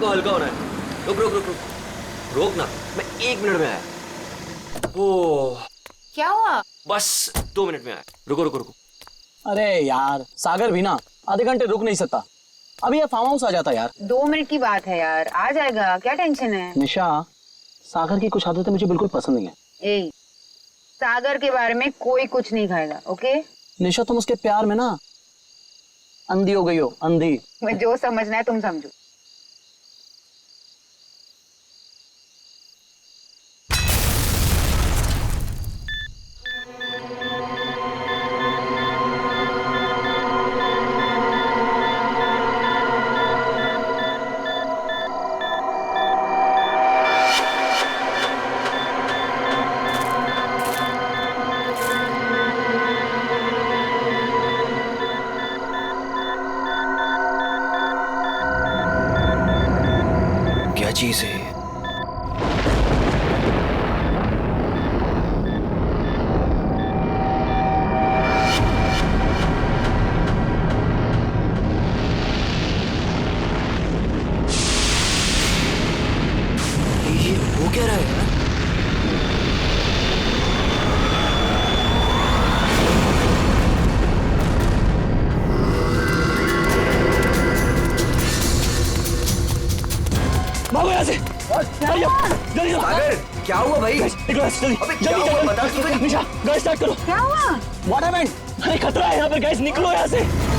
को हल्का होना है। रुक रुक रुक रुक रोक ना, मैं 1 मिनट में आया। ओह क्या हुआ? बस 2 मिनट में आया। रुको रुको रुको। अरे यार सागर भी ना आधे घंटे रुक नहीं सकता। अभी ये फार्म हाउस आ जाता यार। 2 मिनट की बात है यार, आ जाएगा, क्या टेंशन है? निशा, सागर की कुछ आदतें मुझे बिल्कुल पसंद नहीं है। ए, सागर के बारे में कोई कुछ नहीं खाएगा, ओके? निशा तुम उसके प्यार में ना अंधी हो गई हो, अंधी। मैं जो समझना है तुम समझो। क्या चीज है? ये हो क्या रहा है यार? भागो यहाँ से। जल्दी सागर क्या हुआ भाई? जल्दी अबे क्या हुआ बता तू तो। निशा गैस स्टार्ट करो। क्या हुआ? What happened? अरे खतरा है यहाँ पर, गैस निकलो यहाँ से।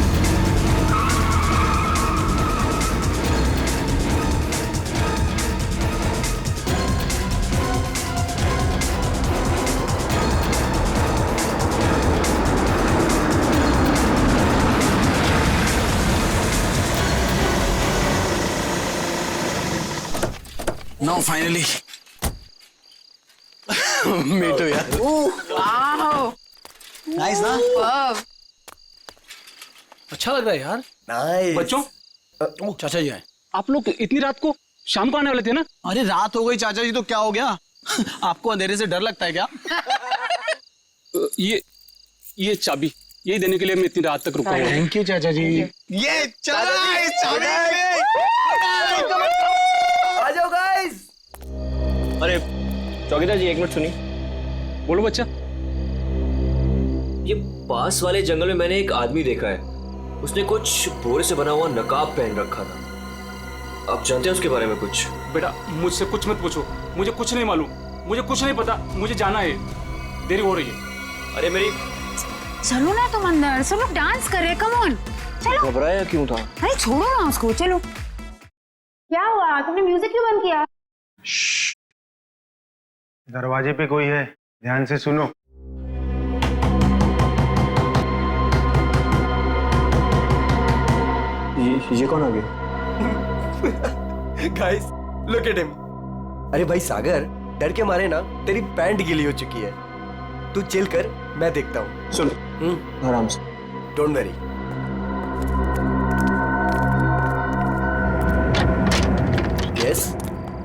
Now finally. Me too यार। वाओ, Nice ना? वाव। अच्छा लग रहा है यार। नाइस। बच्चों, ओ चाचा जी आए। आप लोग इतनी रात को शाम को आने वाले थे ना? अरे रात हो गई चाचा जी तो क्या हो गया? आपको अंधेरे से डर लगता है क्या? ये चाबी यही देने के लिए मैं इतनी रात तक रुका हूँ। थैंक यू चाचा जी। ये चला इस चाबी आ जाओ गाइस। अरे चौकीदार जी 1 मिनट सुनिए। बोलो बच्चा। ये पास वाले जंगल में मैंने एक आदमी देखा है। उसने कुछ बोरे से बना हुआ नकाब पहन रखा था। आप जानते हैं उसके बारे में कुछ? बेटा मुझसे कुछ मत पूछो, मुझे कुछ नहीं मालूम, मुझे कुछ नहीं पता, मुझे जाना है, देरी हो रही है। अरे मेरी चलो ना तुम अंदर, सब लोग डांस कर रहे हैं, कम ऑन चलो। घबराया क्यों था? अरे छोड़ो ना उसको, चलो। क्या हुआ, तुमने म्यूजिक क्यों बंद किया? दरवाजे पे कोई है, ध्यान से सुनो। ये कौन आ गया? Guys look at him. अरे भाई सागर, डर के मारे ना तेरी पैंट गीली हो चुकी है। तू चिल कर, मैं देखता हूँ। सुन आराम से। Don't worry. यस,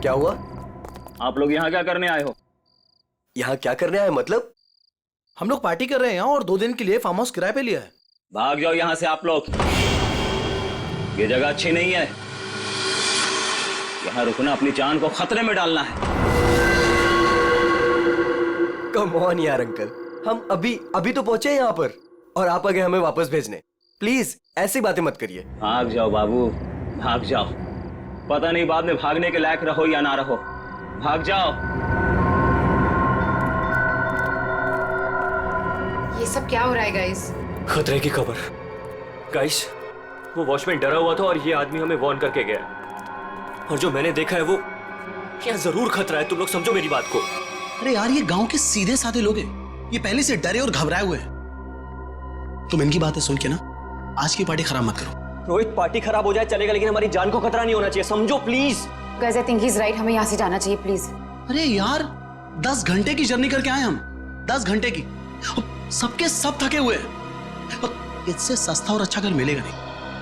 क्या हुआ? आप लोग यहाँ क्या करने आए हो? यहाँ क्या करने आए मतलब? हम लोग पार्टी कर रहे हैं और 2 दिन के लिए फार्म हाउस किराए पे लिया है। भाग जाओ यहाँ से आप लोग, ये जगह अच्छी नहीं है। यहाँ रुकना अपनी जान को खतरे में डालना है। कम ऑन यार अंकल, हम अभी तो पहुंचे यहाँ पर और आप आ गए हमें वापस भेजने। प्लीज ऐसी बातें मत करिए। भाग जाओ बाबू, भाग जाओ। पता नहीं बाद में भागने के लायक रहो या ना रहो। भाग जाओ। ये सब क्या हो रहा है गाइस? खतरे की खबर। गाइस, वो वॉचमैन डरा हुआ था और ये आदमी हमें वार्न करके गया। और जो मैंने देखा है वो क्या जरूर खतरा है। तुम लोग समझो मेरी बात को। अरे यार ये गांव के सीधे साधे लोग हैं, ये पहले से डरे और घबराए हुए हैं। तुम इनकी बातें सुन के ना आज की पार्टी खराब मत करो। रोहित, पार्टी खराब हो जाए चलेगा, लेकिन हमारी जान को खतरा नहीं होना चाहिए, समझो please. Guys I think he is right, हमें यहाँ से जाना चाहिए प्लीज। अरे यार 10 घंटे की जर्नी करके आए हम, 10 घंटे की। सबके सब थके हुए हैं और इससे सस्ता और अच्छा घर मिलेगा नहीं।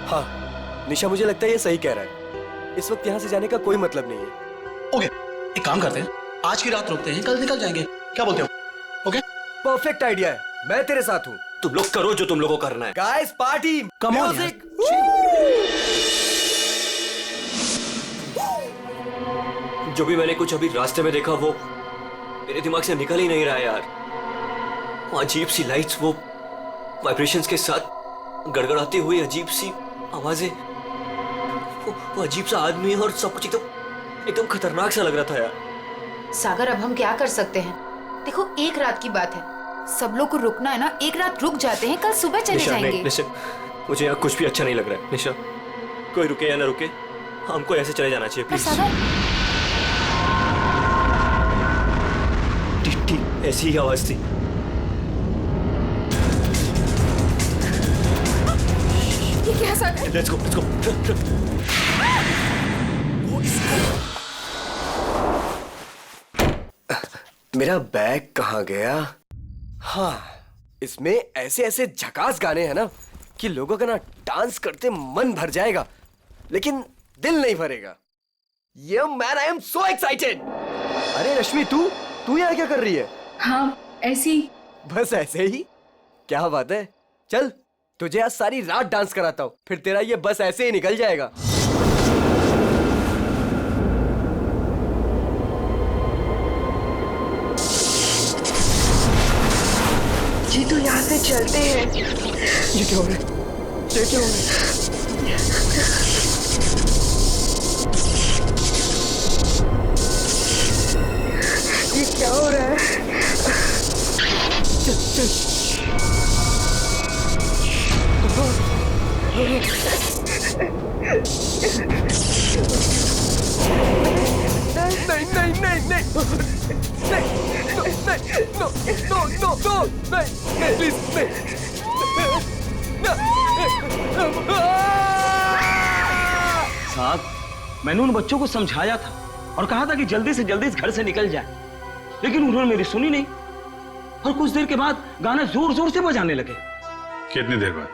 हाँ निशा, मुझे लगता है ये सही कह रहा है। इस वक्त यहाँ से जाने का कोई मतलब नहीं है। ओके, एक काम करते हैं, आज की रात रुकते हैं, कल निकल जाएंगे। क्या बोलते हो? ओके, परफेक्ट आइडिया है, मैं तेरे साथ हूँ। तुम लोग करो जो तुम लोगों को करना है। Guys party, Come on, music. जो भी मैंने कुछ अभी रास्ते में देखा वो मेरे दिमाग से निकल ही नहीं रहा है यार। वो अजीब सी लाइट्स, वो वाइब्रेशंस के साथ गड़गड़ाती हुई अजीब सी आवाजें, वो अजीब सा आदमी और सब कुछ एकदम खतरनाक सा लग रहा था यार। सागर, अब हम क्या कर सकते हैं? देखो, एक रात की बात है, सब लोग को रुकना है ना, एक रात रुक जाते हैं, कल सुबह चले जाएंगे। निशा, मुझे यहाँ कुछ भी अच्छा नहीं लग रहा है। निशा, कोई रुके या ना रुके, हमको ऐसे चले जाना चाहिए प्लीज। ठीक ऐसी ही आवाज थी। ये क्या सागर? Let's go. मेरा बैग कहाँ गया? हाँ, इसमें ऐसे ऐसे झकास गाने हैं ना कि लोगों का ना डांस करते मन भर जाएगा, लेकिन दिल नहीं भरेगा। ये man, I am so excited. अरे रश्मि, तू यहाँ क्या कर रही है? हाँ, ऐसी। बस ऐसे ही? क्या बात है, चल तुझे आज सारी रात डांस कराता हूँ, फिर तेरा ये बस ऐसे ही निकल जाएगा। जी तो यहाँ से चलते हैं। ये क्या हो रहा है? ये क्या हो रहा है? ये क्या हो रहा है? नहीं नहीं नहीं नहीं नहीं, प्लीज नहीं। साहब, मैंने उन बच्चों को समझाया था और कहा था कि जल्दी से जल्दी इस घर से निकल जाए, लेकिन उन्होंने मेरी सुनी नहीं और कुछ देर के बाद गाना जोर जोर से बजाने लगे। कितनी देर बाद?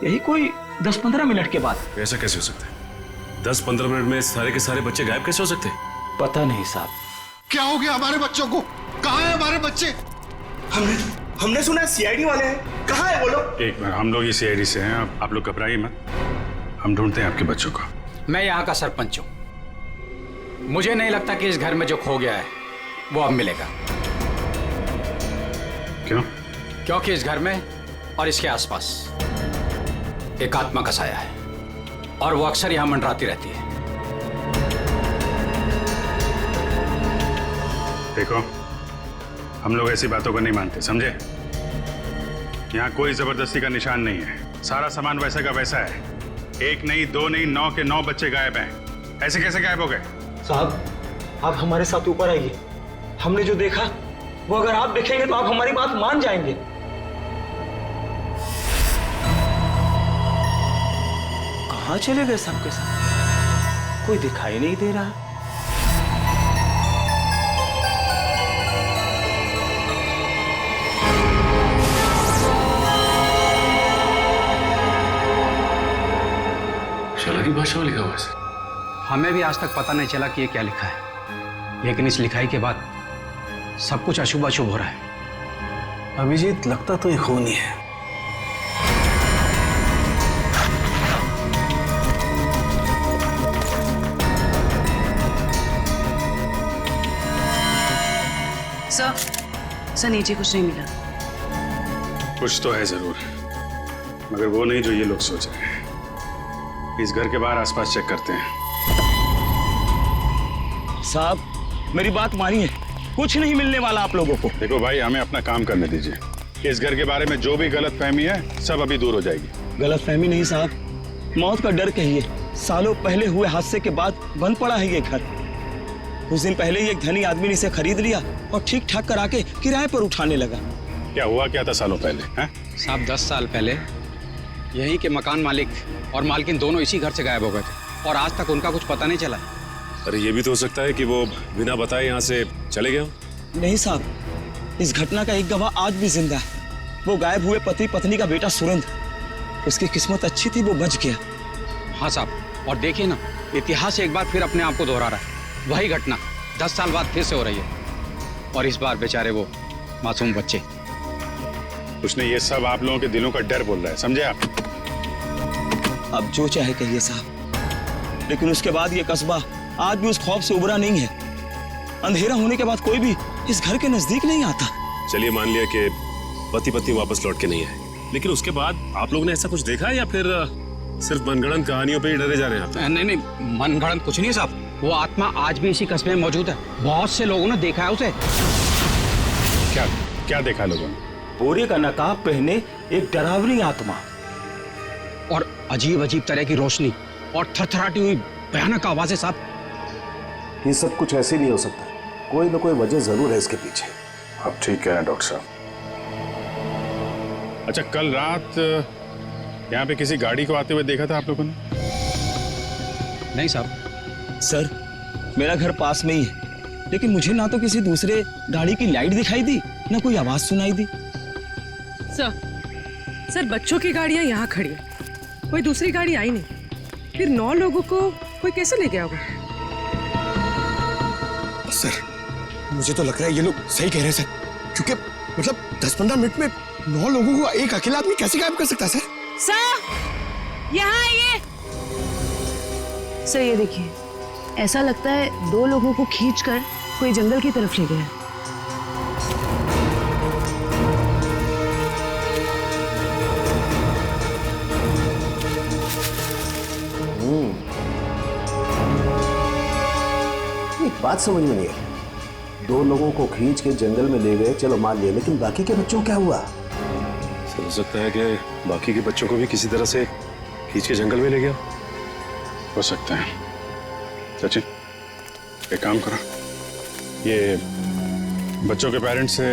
यही कोई 10-15 मिनट के बाद। ऐसा कैसे हो सकता है? 10-15 मिनट में सारे के सारे बच्चे गायब कैसे हो सकते हैं? पता नहीं साहब। क्या हो गया हमारे बच्चों को? कहाँ हैं हमारे बच्चे? हमने सुना सीआईडी वाले हैं, कहाँ है वो लोग? एक मिनट, हम लोग ये सीआईडी से हैं, आप लोग घबराइए मत, हम ढूंढते हैं आपके बच्चों को। मैं यहाँ का सरपंच हूँ, मुझे नहीं लगता कि इस घर में जो खो गया है वो अब मिलेगा। क्यों? क्योंकि इस घर में और इसके आसपास एक आत्मा का साया है और वो अक्सर यहाँ मंडराती रहती है। देखो, हम लोग ऐसी बातों को नहीं मानते, समझे? यहाँ कोई जबरदस्ती का निशान नहीं है, सारा सामान वैसा का वैसा है। 1 नहीं 2 नहीं 9 के 9 बच्चे गायब हैं। ऐसे कैसे गायब हो गए? साहब, आप हमारे साथ ऊपर आइए, हमने जो देखा वो अगर आप देखेंगे तो आप हमारी बात मान जाएंगे। कहाँ चले गए सबके सब? कोई दिखाई नहीं दे रहा। की भाषा में लिखा हुआ है। हमें भी आज तक पता नहीं चला कि ये क्या लिखा है, लेकिन इस लिखाई के बाद सब कुछ अशुभ अशुभ हो रहा है। अभिजीत, लगता तो ये खून ही है। सर नीचे कुछ नहीं मिला। कुछ तो है जरूर, मगर वो नहीं जो ये लोग सोच रहे हैं। इस घर के बाहर आसपास चेक करते हैं। साहब, मेरी बात मानिए, कुछ नहीं मिलने वाला आप लोगों को। देखो भाई, हमें अपना काम करने दीजिए। इस घर के बारे में जो भी गलतफहमी है सब अभी दूर हो जाएगी। गलतफहमी नहीं साहब, मौत का डर कहिए। सालों पहले हुए हादसे के बाद बंद पड़ा है ये घर। कुछ दिन पहले ही एक धनी आदमी ने इसे खरीद लिया और ठीक ठाक करा के किराए पर उठाने लगा। क्या हुआ क्या था सालों पहले? साहब, 10 साल पहले यहीं के मकान मालिक और मालकिन दोनों इसी घर से गायब हो गए थे और आज तक उनका कुछ पता नहीं चला। अरे ये भी तो हो सकता है कि वो बिना बताए यहाँ से चले गए। नहीं साहब, इस घटना का एक गवाह आज भी जिंदा है। वो गायब हुए पति पत्नी का बेटा सुरेंद्र। उसकी किस्मत अच्छी थी, वो बच गया। हाँ साहब, और देखिए ना, इतिहास एक बार फिर अपने आप को दोहरा रहा है। वही घटना 10 साल बाद फिर से हो रही है और इस बार बेचारे वो मासूम बच्चे। उसने ये सब आप लोगों के दिलों का डर बोल रहा है, समझे आप? अब जो चाहे कहिए साहब, लेकिन उसके बाद ये कस्बा आज भी उस खौफ से उबरा नहीं है। अंधेरा होने के बाद कोई भी इस घर के नजदीक नहीं आता। चलिए मान लिया कि पति पत्नी वापस लौट के नहीं आए, लेकिन उसके बाद आप लोगों ने ऐसा कुछ देखा है या फिर सिर्फ मनगढ़ंत कहानियों पे ही डरे जा रहे हैं आप? नहीं, मनगढ़ंत कुछ नहीं साहब। वो आत्मा आज भी इसी कस्बे में मौजूद है। बहुत से लोगों ने देखा है उसे। क्या क्या देखा लोगों ने? बोरे का नकाब पहने एक डरावनी आत्मा और अजीब अजीब तरह की रोशनी और थरथराती हुई भयानक आवाजें साहब। ये सब कुछ ऐसे नहीं हो सकता, कोई ना कोई वजह जरूर है इसके पीछे। आप ठीक कह रहे हैं डॉक्टर साहब। अच्छा, कल रात यहाँ पे किसी गाड़ी को आते हुए देखा था आप लोगों ने? नहीं साहब। सर, मेरा घर पास में ही है, लेकिन मुझे ना तो किसी दूसरे गाड़ी की लाइट दिखाई दी, ना कोई आवाज सुनाई दी। सर बच्चों की गाड़ियां यहाँ खड़ी है, कोई दूसरी गाड़ी आई नहीं। फिर 9 लोगों को कोई कैसे ले गया होगा? सर मुझे तो लग रहा है ये लोग सही कह रहे हैं सर, क्योंकि मतलब 10-15 मिनट में 9 लोगों को एक अकेला आदमी कैसे गायब कर सकता है सर? सर यहाँ आइए। सर ये देखिए, ऐसा लगता है 2 लोगों को खींचकर कोई जंगल की तरफ ले गया। एक बात समझ में नहीं आई, 2 लोगों को खींच के जंगल में ले गए, चलो मान लिया, लेकिन बाकी के बच्चों क्या हुआ? हो सकता है कि बाकी के बच्चों को भी किसी तरह से खींच के जंगल में ले गया। हो सकता है। सचिन, एक काम करो, ये बच्चों के पेरेंट्स से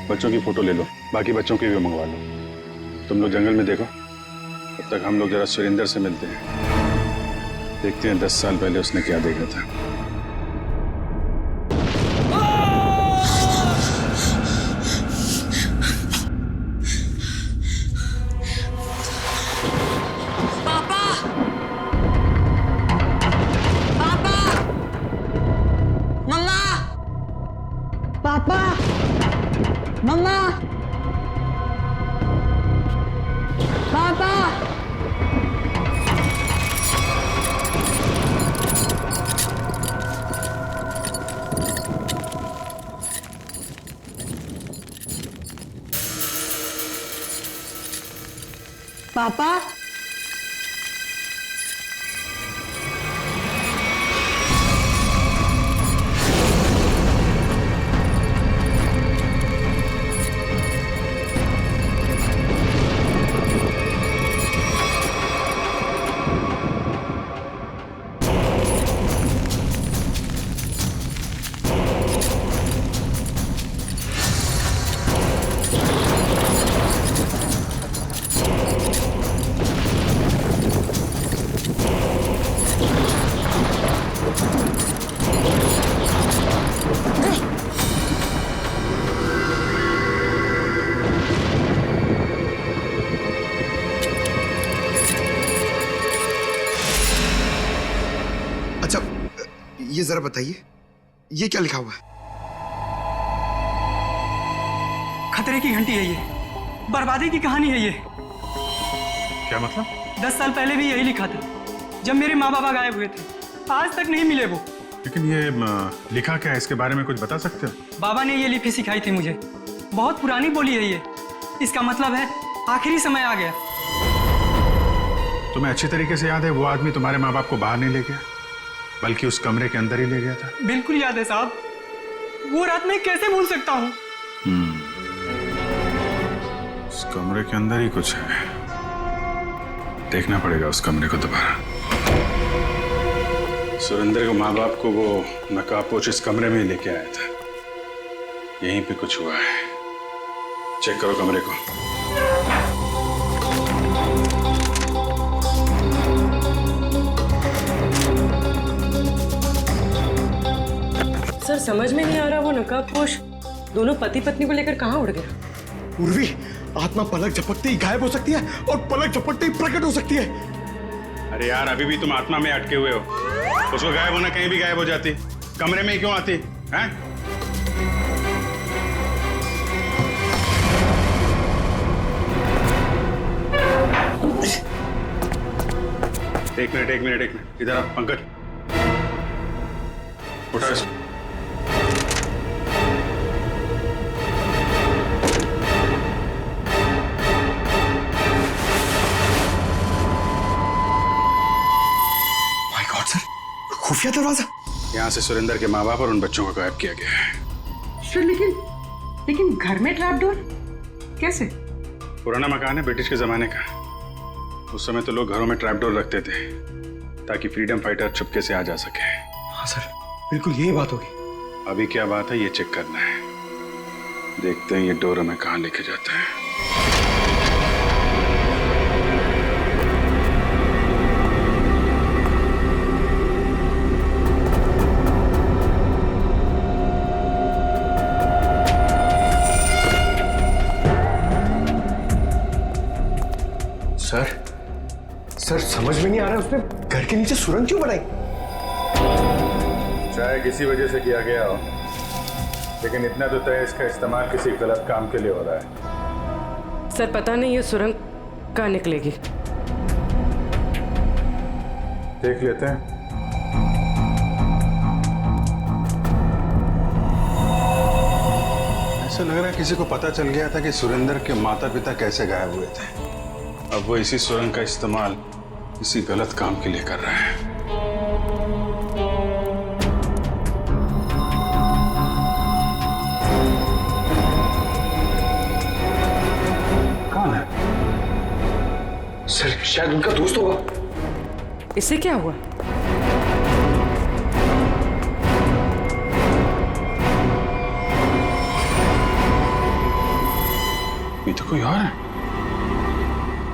बच्चों की फोटो ले लो, बाकी बच्चों की भी मंगवा लो। तुम लोग जंगल में देखो, तब तक हम लोग जरा सुरेंद्र से मिलते हैं, देखते हैं 10 साल पहले उसने क्या देखा था। पापा, ये जरा बताइए, ये क्या लिखा हुआ है? खतरे की घंटी है ये, बर्बादी की कहानी है ये। क्या मतलब? 10 साल पहले भी यही लिखा था, जब मेरे माँ बाबा गायब हुए थे। आज तक नहीं मिले वो। लेकिन ये लिखा क्या है, इसके बारे में कुछ बता सकते हो? बाबा ने ये लिपि सिखाई थी मुझे, बहुत पुरानी बोली है ये। इसका मतलब है आखिरी समय आ गया। तुम्हें अच्छी तरीके से याद है वो आदमी तुम्हारे माँ बाप को बाहर नहीं ले गया, बल्कि उस कमरे के अंदर ही ले गया था? बिल्कुल याद है साहब, वो रात मैं कैसे भूल सकता हूँ। उस कमरे के अंदर ही कुछ है, देखना पड़ेगा उस कमरे को दोबारा। सुरेंद्र को माँ बाप को वो नकाबपोश इस कमरे में ही लेके आया था, यहीं पे कुछ हुआ है। चेक करो कमरे को। सर समझ में नहीं आ रहा, वो नकाबपोश दोनों पति पत्नी को लेकर कहाँ उड़ गया? उर्वी, आत्मा पलक झपकते ही गायब हो सकती है और पलक झपकते ही प्रकट हो सकती है। अरे यार, अभी भी तुम आत्मा में अटके हुए हो। उसको गायब होना कहीं भी गायब हो जाती, कमरे में ही क्यों आती है? एक मिनट इधर आ पंकज। उठा इसको। माय गॉड सर, खुफिया दरवाजा। यहाँ से सुरेंद्र के माँ बाप और उन बच्चों को गायब किया गया है। सर लेकिन घर में ट्रैप डोर कैसे? पुराना मकान है ब्रिटिश के जमाने का। उस समय तो लोग घरों में ट्रैप डोर रखते थे ताकि फ्रीडम फाइटर चुपके से आ जा सके। हाँ सर, बिल्कुल यही बात होगी। अभी क्या बात है ये चेक करना है। देखते हैं ये डोर हमें कहाँ लेके जाता है। सर समझ में नहीं आ रहा उसने घर के नीचे सुरंग क्यों बनाई? चाहे किसी वजह से किया गया हो, लेकिन इतना तो तय इसका इस्तेमाल किसी गलत काम के लिए हो रहा है। सर पता नहीं ये सुरंग कहाँ निकलेगी। देख लेते हैं। ऐसा लग रहा है किसी को पता चल गया था कि सुरेंद्र के माता पिता कैसे गायब हुए थे। अब वो इसी सुरंग का इस्तेमाल किसी गलत काम के लिए कर रहा है। कौन है? सर शायद उनका दोस्त होगा। इससे क्या हुआ? ये तो कोई और है।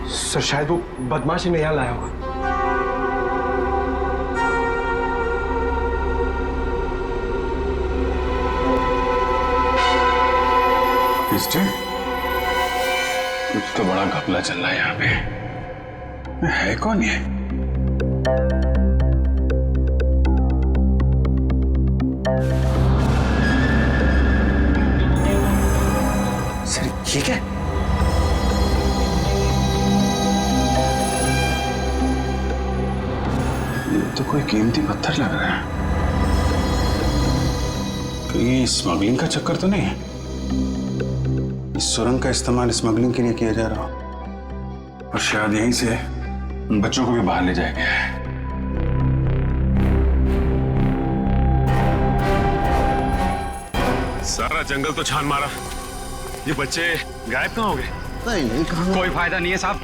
सर शायद वो बदमाशी में यहाँ लाया होगा। कुछ तो बड़ा घपला चल रहा है यहाँ पे। है कौन ये? सर ये क्या? तो कोई कीमती पत्थर लग रहा है। कहीं स्मगलिंग का चक्कर तो नहीं है? इस सुरंग का इस्तेमाल स्मगलिंग के लिए किया जा रहा हो और शायद यहीं से उन बच्चों को भी बाहर ले जाया गया है। सारा जंगल तो छान मारा, ये बच्चे गायब कहाँ हो गए? नहीं कहाँ? कोई फायदा नहीं है साहब,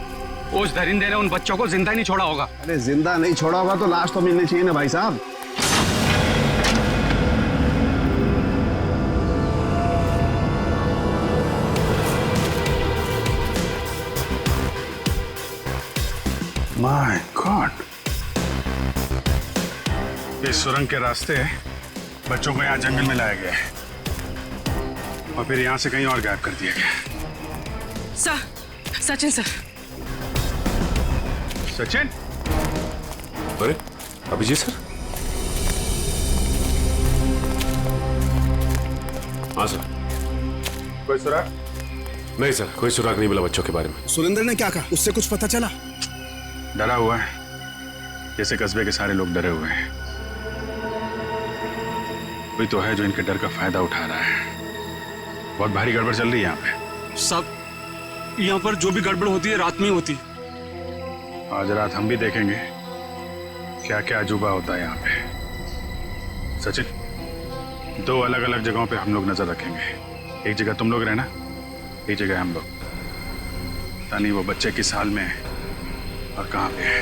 उस दरिंदे ने उन बच्चों को जिंदा नहीं छोड़ा होगा। अरे जिंदा नहीं छोड़ा होगा तो लाश तो मिलनी चाहिए ना भाई साहब। माय गॉड, इस सुरंग के रास्ते बच्चों को यहाँ जंगल में लाया गया है और फिर यहाँ से कहीं और गायब कर दिया गया। सचिन सर। सचिन? अरे अभिजीत सर। हाँ सर। कोई सुराग? नहीं सर, कोई सुराग नहीं मिला बच्चों के बारे में। सुरेंद्र ने क्या कहा? उससे कुछ पता चला? डरा हुआ है, जैसे कस्बे के सारे लोग डरे हुए हैं। कोई तो है जो इनके डर का फायदा उठा रहा है। बहुत भारी गड़बड़ चल रही है यहाँ पे। सब यहाँ पर जो भी गड़बड़ होती है रात में होती। आज रात हम भी देखेंगे क्या क्या अजूबा होता है यहाँ पे। सचिन, 2 अलग अलग जगहों पे हम लोग नजर रखेंगे। एक जगह तुम लोग रहना, एक जगह हम लोग। पता नहीं वो बच्चे किस हाल में है और कहाँ पे है।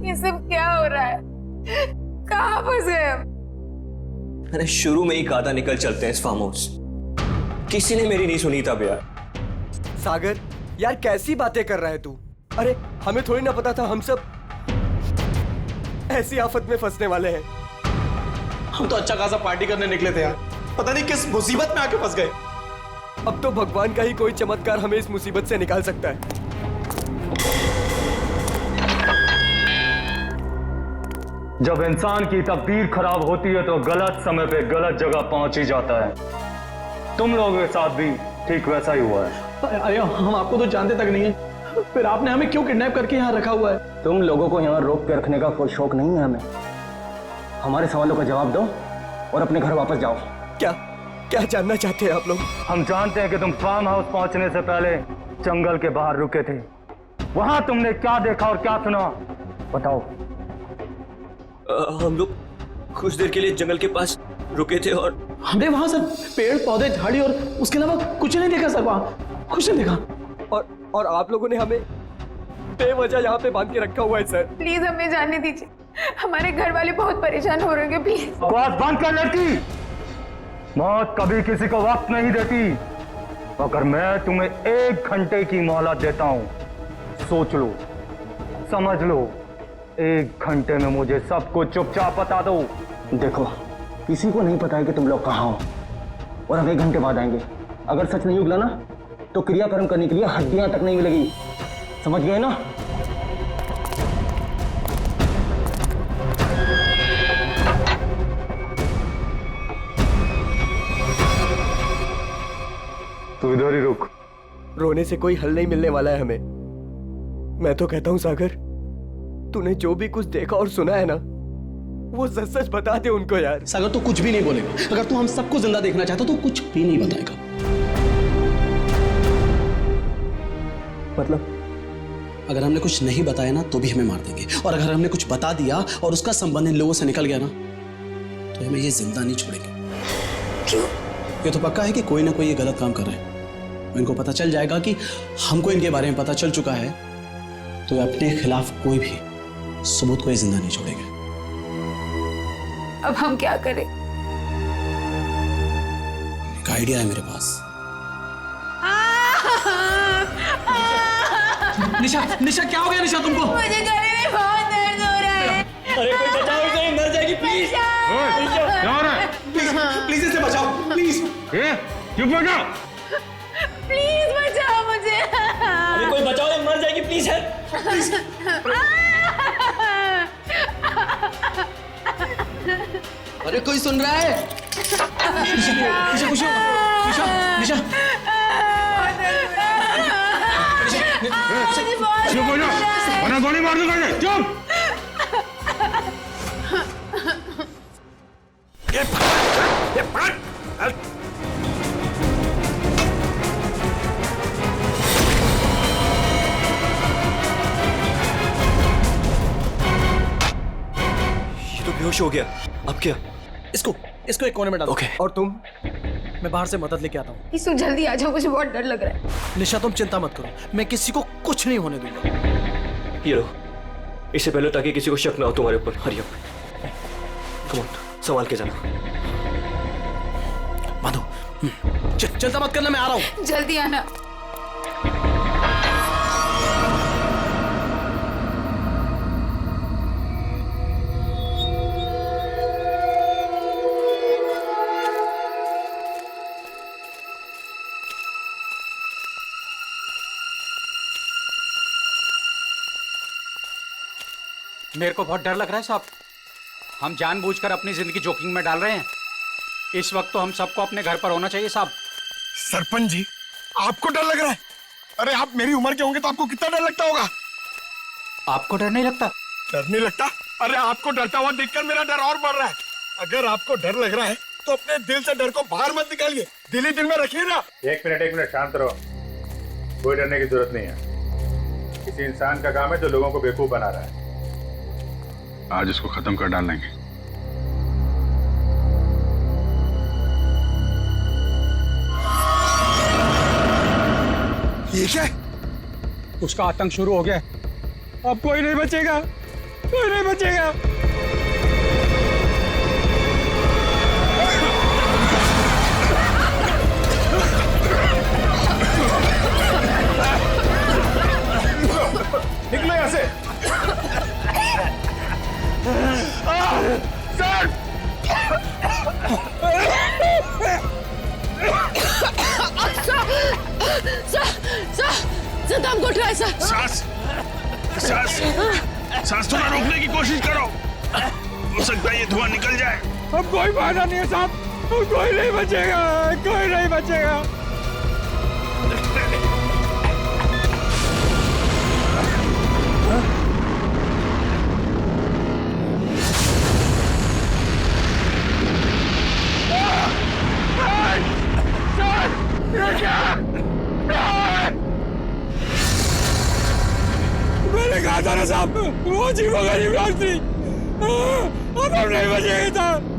ये सब क्या हो रहा है? कहाँ फंस गए हम? मैंने शुरू में ही कहा था निकल चलते हैं इस फार्म हाउस। किसी ने मेरी नहीं सुनी तब यार। सागर यार कैसी बातें कर रहा है तू? अरे हमें थोड़ी ना पता था हम सब ऐसी आफत में फंसने वाले हैं। हम तो अच्छा खासा पार्टी करने निकले थे यार, पता नहीं किस मुसीबत में आके फंस गए। अब तो भगवान का ही कोई चमत्कार हमें इस मुसीबत से निकाल सकता है। जब इंसान की तकदीर खराब होती है तो गलत समय पे गलत जगह पहुंच ही जाता है। तुम लोगों के साथ भी ठीक वैसा ही हुआ है। अरे हम आपको तो जानते तक नहीं है, फिर आपने हमें क्यों किडनैप करके यहाँ रखा हुआ है? तुम लोगों को यहाँ रोक के रखने का कोई शौक नहीं है हमें। हमारे सवालों का जवाब दो और अपने घर वापस जाओ। क्या क्या जानना चाहते हैं आप लोग? हम जानते हैं कि तुम फार्म हाउस पहुंचने से पहले जंगल के बाहर रुके थे। वहां तुमने क्या देखा और क्या सुना, बताओ। हम लोग कुछ देर के लिए जंगल के पास रुके थे और हमने वहां सर पेड़ पौधे झाड़ी और उसके अलावा कुछ नहीं देखा सर, वहां कुछ नहीं देखा। और आप लोगों ने हमें बेवजह यहाँ पे बांध के रखा हुआ है सर। प्लीज हमें जाने दीजिए, हमारे घर वाले बहुत परेशान हो रहे हैं, प्लीज। आवाज बंद कर लड़की। मौत कभी किसी को वक्त नहीं देती। अगर मैं तुम्हें 1 घंटे की मोहलत देता हूं, सोच लो, समझ लो, 1 घंटे में मुझे सब कुछ चुपचाप बता दो। देखो, किसी को नहीं पता है कि तुम लोग कहाँ हो और हम 1 घंटे बाद आएंगे। अगर सच नहीं उगला ना तो क्रियाकर्म करने के लिए हड्डियां तक नहीं मिलेगी, समझ गए ना? तू इधर ही रुक। रोने से कोई हल नहीं मिलने वाला है हमें। मैं तो कहता हूं सागर, तूने जो भी कुछ देखा और सुना है ना, वो सच सच बता दे उनको यार। सागर तो कुछ भी नहीं बोलेगा। अगर तू हम सबको जिंदा देखना चाहता तो कुछ भी नहीं बताएगा। मतलब अगर हमने कुछ नहीं बताया ना तो भी हमें मार देंगे, और अगर हमने कुछ बता दिया और उसका संबंध इन लोगों से निकल गया ना तो हमें ये जिंदा नहीं छोड़ेंगे। ये तो पक्का है कि कोई ना कोई ये गलत काम कर रहे हैं। इनको पता चल जाएगा कि हमको इनके बारे में पता चल चुका है, तो अपने खिलाफ कोई भी सबूत को ये जिंदा नहीं छोड़ेंगे। अब हम क्या करें? एक आइडिया है मेरे पास। निशा, निशा क्या हो गया निशा तुमको? मुझे गले में बहुत दर्द हो रहा है। अरे कोई बचाओ इसे, मर जाएगी प्लीज। क्या हो रहा है? प्लीज इसे बचाओ, प्लीज। चुप हो जा। प्लीज बचाओ मुझे। अरे कोई बचाओ, ये मर जाएगी प्लीज। अरे कोई सुन रहा है? निशा खुश हो? निशा, निशा। चुप हो जा, वरना गोली मार दूंगा। चुप। ये तो बेहोश हो गया। अब क्या? इसको एक कोने में डालो। ओके। और तुम? मैं बाहर से मदद लेके आता हूँ। इसको जल्दी आ जाओ, मुझे बहुत डर लग रहा है। निशा तुम चिंता मत करो, मैं किसी को कुछ नहीं होने दूंगा। ये लो, इससे पहले ताकि किसी को शक ना हो तुम्हारे ऊपर। हरी अप, कम ऑन, संभाल के जाना। माधो, चिंता मत करना, मैं आ रहा हूँ। जल्दी आना। मेरे को बहुत डर लग रहा है साहब। हम जानबूझकर अपनी जिंदगी जोखिम में डाल रहे हैं। इस वक्त तो हम सबको अपने घर पर होना चाहिए साहब। सरपंच जी, आपको डर लग रहा है? अरे आप मेरी उम्र के होंगे तो आपको कितना डर लगता होगा? आपको डर नहीं लगता? डर नहीं लगता? अरे आपको डरता हुआ देखकर मेरा डर और बढ़ रहा है। अगर आपको डर लग रहा है तो अपने दिल से डर को बाहर मत निकालिए, दिल ही दिल में रखिए ना। एक मिनट शांत रहो। कोई डरने की जरूरत नहीं है। किसी इंसान का काम है जो लोगों को बेवकूफ बना रहा है। आज इसको खत्म कर डालेंगे। ये क्या? उसका आतंक शुरू हो गया। अब कोई नहीं बचेगा, कोई नहीं बचेगा। निकलो यहाँ से। सर! सर दम घुट रहा है सर। सांस थोड़ा रोकने की कोशिश करो, हो सकता है ये धुआं निकल जाए। अब कोई फायदा नहीं है साहब, कोई नहीं बचेगा, कोई नहीं बचेगा। बहुत अजीब रात थी। अब हम नहीं बचेंगे साहब।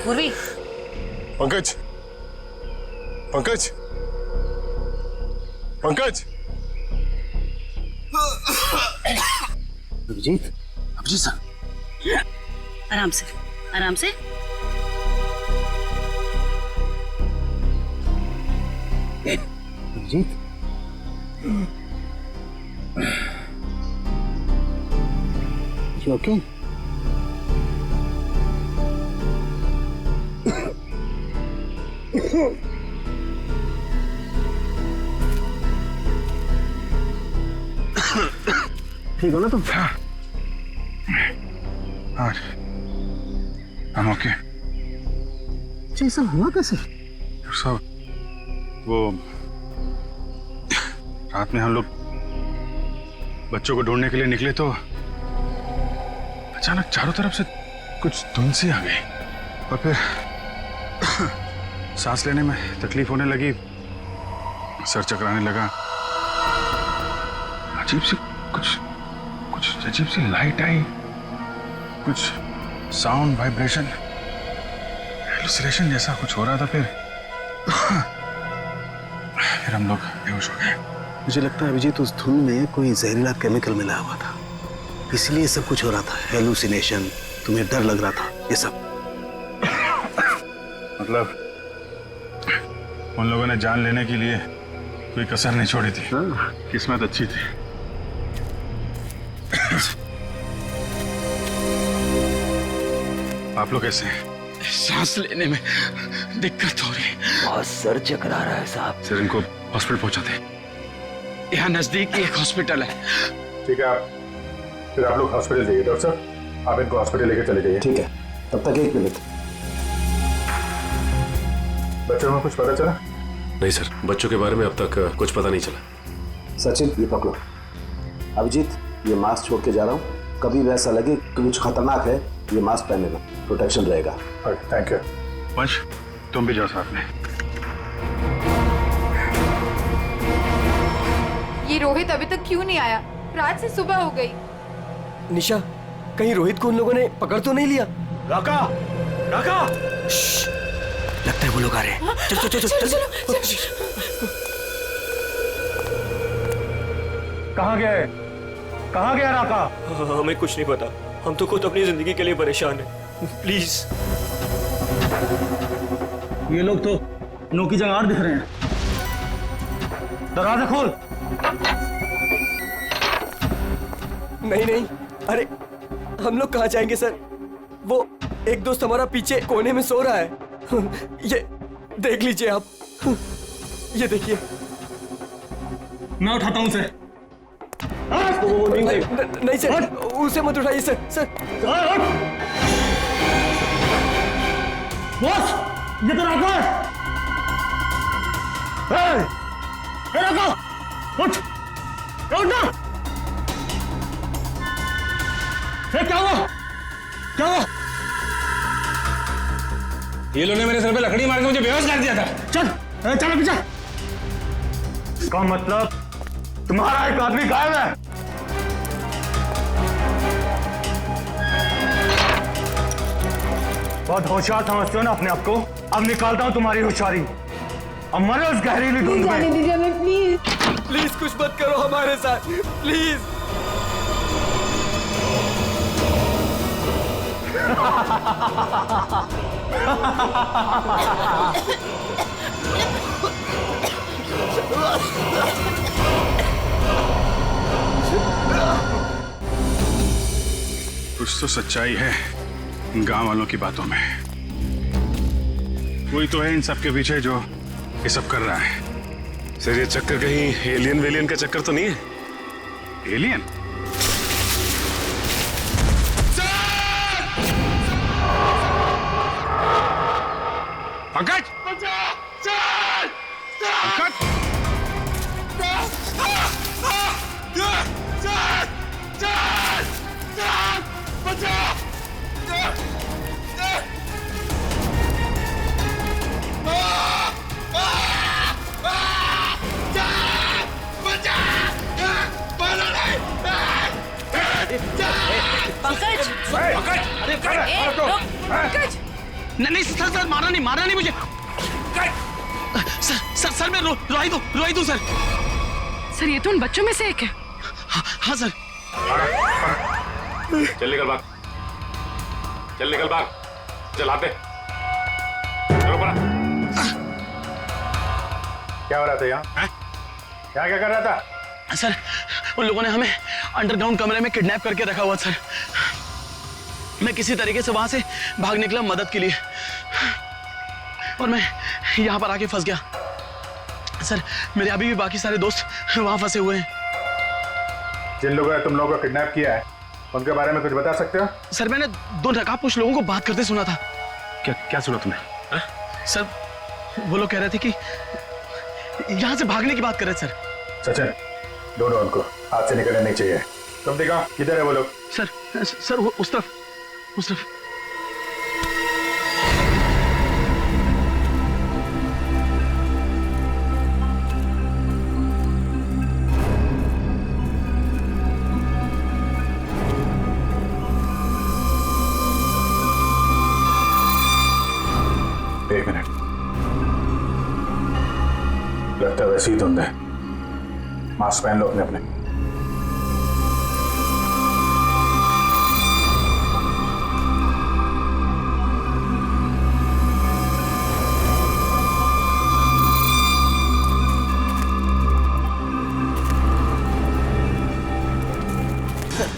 पूर्वी, पंकज, पंकज, पंकज। अभिजीत, अभिजीत सर, आराम से, आराम से। Abhijit, you okay? ठीक हो ना तुम? हाँ, I'm okay। ये सब हुआ कैसे? सब वो रात में हम लोग बच्चों को ढूंढने के लिए निकले तो अचानक चारों तरफ से कुछ धुंध सी आ गई और फिर सांस लेने में तकलीफ होने लगी, सर चकराने लगा, अजीब सी कुछ अजीब सी लाइट आई, कुछ साउंड वाइब्रेशन हेलुसिनेशन जैसा कुछ हो रहा था। फिर हम लोग बेहोश हो गए। मुझे लगता है अभिजीत उस धुन में कोई जहरीला केमिकल मिला हुआ था, इसलिए सब कुछ हो रहा था। हेलुसिनेशन, तुम्हें डर लग रहा था, ये सब। मतलब उन लोगों ने जान लेने के लिए कोई कसर नहीं छोड़ी थी। किस्मत अच्छी थी। आप लोग कैसे हैं? सांस लेने में दिक्कत हो रही है। बहुत सर चकरा रहा है साहब। सर इनको हॉस्पिटल पहुंचाते। यहाँ नजदीक ही एक हॉस्पिटल है। ठीक है, फिर आप लोग हॉस्पिटल जाइए। डॉक्टर साहब, आप इनको हॉस्पिटल लेके चले जाइए। ठीक है, तब तक 1 मिनट। बच्चों में कुछ पता चला? नहीं सर, बच्चों के बारे में अब तक कुछ पता नहीं चला। सचिन, ये पकड़ो। अभिजीत, ये मास्क छोड़ के जा रहा हूँ, कभी भी ऐसा लगे कि कुछ खतरनाक है, ये मास्क पहन लेना, प्रोटेक्शन रहेगा। Thank you. वंश, तुम भी जाओ साथ में। ये रोहित अभी तक क्यों नहीं आया? रात से सुबह हो गई। निशा, कहीं रोहित को उन लोगों ने पकड़ तो नहीं लिया? राका, राका! लगता है वो लोग आ रहे हैं। चल चल चल चल। कहाँ गए? कहाँ गया राका? हमें कुछ नहीं पता, हम तो खुद अपनी जिंदगी के लिए परेशान हैं। प्लीज। ये लोग तो नो की जंगार दिख रहे हैं। दरवाजा खोल। नहीं नहीं, अरे हम लोग कहाँ जाएंगे सर? वो एक दोस्त हमारा पीछे कोने में सो रहा है। ये देख लीजिए आप, ये देखिए। मैं उठाता हूँ उसे। नहीं सर, उसे मत उठाइए सर। सर बॉस, ये तो राका है। राका, उठ ना। क्या हुआ? क्या हुआ? ये लोगों ने मेरे सर पे लकड़ी मार के मुझे बेहोश कर दिया था। चल चल पीछे। इसका मतलब तुम्हारा एक आदमी गायब है। बहुत होशियार समझते हो ना अपने आप को? अब निकालता हूं तुम्हारी होशियारी। अब मरे उस गहरीली धुंध में। जाने दीजिए हमें, प्लीज। प्लीज कुछ मत करो हमारे साथ, प्लीज। कुछ तो सच्चाई है इन गांव वालों की बातों में। कोई तो है इन सब के पीछे जो ये सब कर रहा है। सर ये चक्कर कहीं एलियन वेलियन का चक्कर तो नहीं है? एलियन? पंकज! पंकज! पंकज! अरे पंकज! नहीं सर मारा नहीं मुझे। सर मैं रोई दूं सर। सर ये तो उन बच्चों में से एक है। हाँ सर। चल निकल भाग, चल आते। चलो पड़ा। क्या हो रहा था यहाँ? क्या कर रहा था? सर उन लोगों ने हमें अंडरग्राउंड कमरे में किडनैप करके रखा हुआ सर। मैं किसी तरीके से वहां से भाग निकला मदद के लिए और मैं यहाँ पर आके फंस गया सर। मेरे अभी भी बाकी सारे दोस्त वहां फंसे हुए हैं। जिन लोगों ने तुम लोगों को किडनैप किया है उनके बारे में कुछ बता सकते हो? सर मैंने 2 नकाबपोश लोगों को बात करते सुना था। क्या सुना तुमने? सर वो लोग कह रहे थे कि यहाँ से भागने की बात कर रहे थे सर। सचिन ढूंढो उनको, हाथ से निकलने नहीं चाहिए। तुम देखो किधर है वो लोग? सर वो उस तरफ। एक मिनट, लगता है वैसे ही धुंध है। मास्क पहन लो अपने अपने।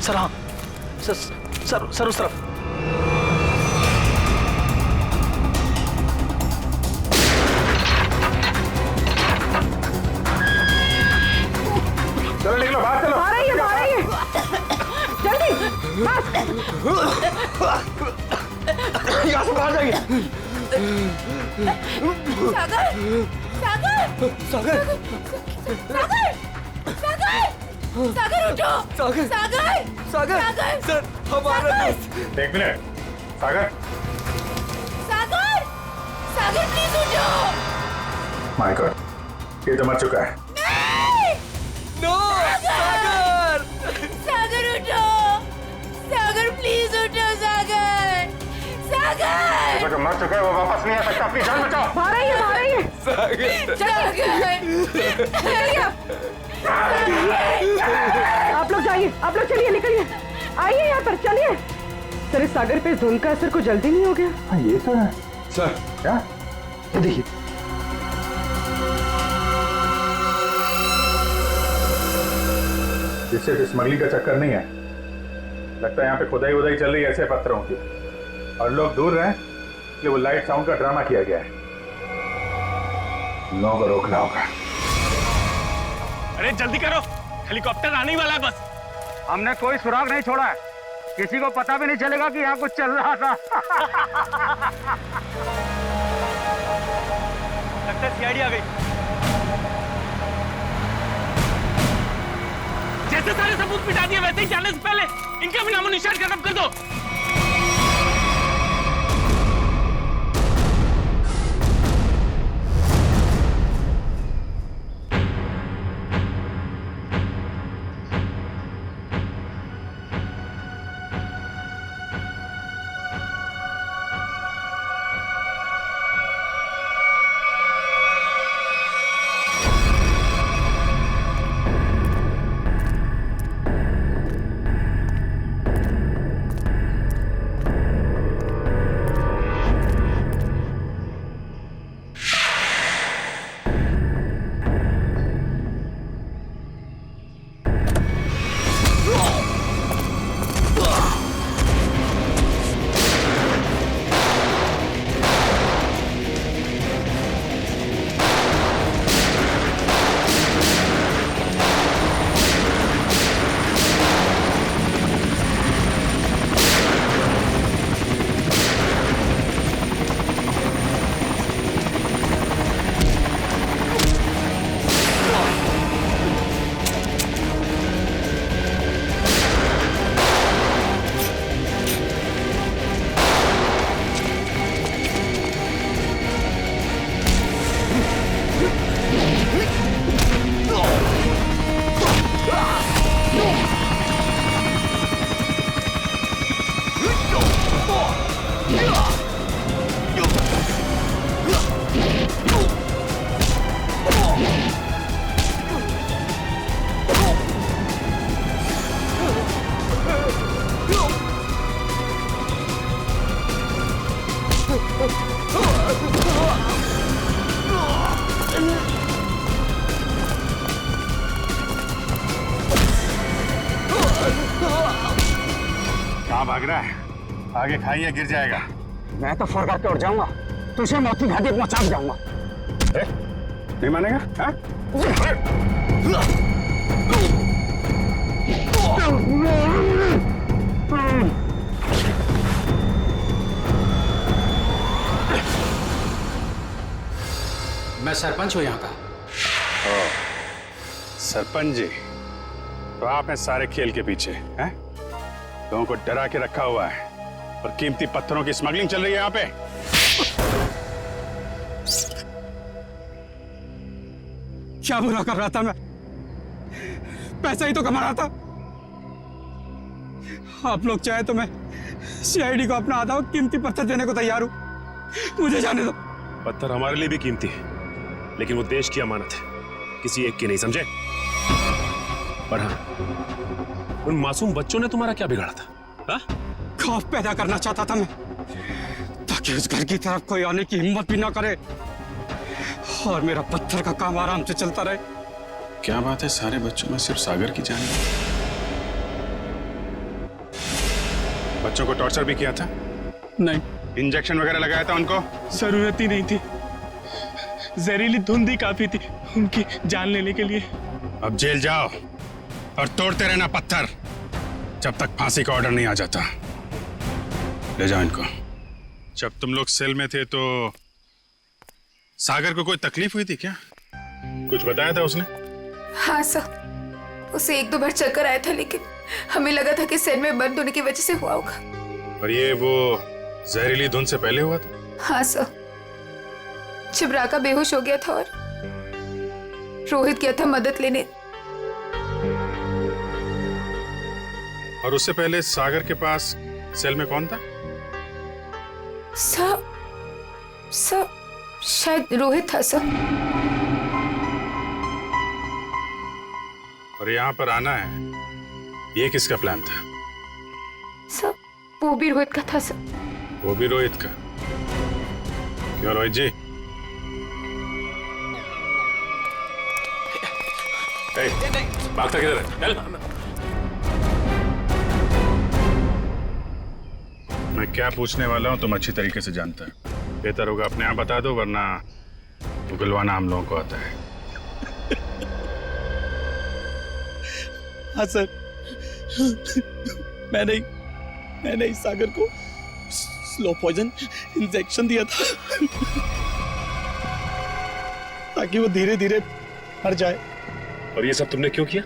सर हाँ सर उस तरफ। चलो निकलो बाहर, चलो। आ रही है जल्दी यहाँ से बाहर जाइए। सागर उठो। सागर सर हमारा दोस्त। एक मिनट सागर प्लीज उठो। माय गॉड, ये तो मर चुका है। नो सागर उठो। सागर प्लीज उठो। सागर मर चुका है, वो वापस नहीं आ सकता। अपनी जान बचाओ। आ रही है आप लोग जाइए, आप लोग चलिए, निकलिए, आइए यहाँ पर, चलिए। सर इस सागर पे धुंध का असर कुछ जल्दी नहीं हो गया? हाँ ये तो है सर। क्या? ये देखिए, जिससे स्मगलिंग का चक्कर नहीं है। लगता है यहाँ पे खुदाई वुदाई चल रही है ऐसे पत्थरों की, और लोग दूर रहे इसलिए वो लाइट साउंड का ड्रामा किया गया है। लोगों को रोकना होगा। अरे जल्दी करो, हेलीकॉप्टर आने ही वाला है बस। हमने कोई सुराग नहीं छोड़ा है, किसी को पता भी नहीं चलेगा कि यहाँ कुछ चल रहा था। लगता है सीआईडी आ गई। जैसे सारे सबूत मिटा दिए वैसे ही जाने से पहले इनका भी नामो निशान खत्म कर दो। कहाँ भाग रहा है? आगे खाइए, गिर जाएगा। मैं तो फरका के उड़ जाऊंगा, तुझे मौत की घाटी पहुंचा जाऊंगा। नहीं मानेगा? हाँ? मैं सरपंच हूँ यहाँ का। सरपंच जी, तो आप हैं सारे खेल के पीछे, हैं? लोगों को डरा के रखा हुआ है और कीमती पत्थरों की स्मगलिंग चल रही है यहाँ पे। क्या बुरा कर रहा था मैं? पैसा ही तो कमा रहा था। आप लोग चाहे तो मैं सीआईडी को अपना आधा कीमती पत्थर देने को तैयार हूं, मुझे जाने दो। पत्थर हमारे लिए भी कीमती है, लेकिन वो देश की अमानत है, किसी एक की नहीं, समझे? पर हाँ, उन मासूम बच्चों ने तुम्हारा क्या बिगाड़ा था? हाँ? खौफ पैदा करना चाहता था मैं, ताकि उस घर की तरफ कोई आने की हिम्मत भी ना करे और मेरा पत्थर का काम आराम से चलता रहे। क्या बात है, सारे बच्चों में सिर्फ सागर की जान है? बच्चों को टॉर्चर भी किया था? नहीं। इंजेक्शन वगैरह लगाया था उनको? जरूरत ही नहीं थी, जहरीली धुंध ही काफी थी उनकी जान लेने के लिए। अब जेल जाओ और तोड़ते रहना पत्थर जब तक फांसी का ऑर्डर नहीं आ जाता। ले जाओ इनको। जब तुम लोग सेल में थे तो सागर को कोई तकलीफ हुई थी क्या? कुछ बताया था उसने? हाँ सर, उसे एक दो बार चक्कर आया था, लेकिन हमें लगा था कि सेल में बंद होने की वजह से हुआ होगा। और ये वो जहरीली धुंध से पहले हुआ था? हाँ सर, जब राका बेहोश हो गया था और रोहित गया था मदद लेने। और उससे पहले सागर के पास सेल में कौन था? सर शायद रोहित था सर। और यहाँ पर आना है, ये किसका प्लान था? सर वो भी रोहित का था सर। वो भी रोहित का? क्यों रोहित जी? भागता किधर है? चल। मैं क्या पूछने वाला हूँ तुम अच्छी तरीके से जानता है। बेहतर होगा अपने आप बता दो, वरना उगलवाना हम लोगों को आता है। हाँ सर, मैंने इस सागर को स्लो पॉइजन इंजेक्शन दिया था ताकि वो धीरे धीरे मर जाए। और ये सब तुमने क्यों किया?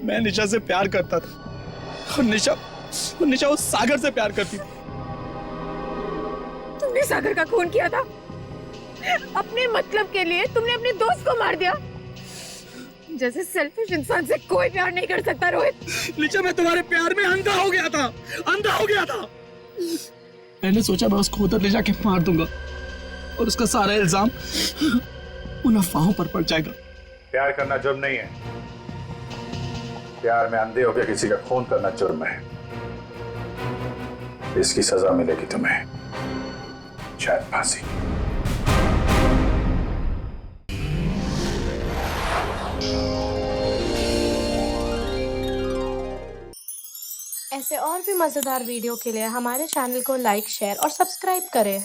मैं निशा से प्यार करता था और निशा उस सागर से प्यार करती थी। तुमने सागर का खून किया था अपने मतलब के लिए। तुमने अपने दोस्त को मार दिया। जैसे सेल्फिश इंसान से कोई प्यार नहीं कर सकता रोहित। निशा, मैं तुम्हारे प्यार में अंधा हो गया था। मैंने सोचा मैं उसको उधर ले जाके मार दूंगा और उसका सारा इल्जाम उन अफवाहों पर पड़ जाएगा। प्यार करना जुर्म नहीं है, प्यार में अंधे होकर किसी का खून करना जुर्म है। इसकी सजा मिलेगी तुम्हें, शायद फांसी। ऐसे और भी मजेदार वीडियो के लिए हमारे चैनल को लाइक, शेयर और सब्सक्राइब करें।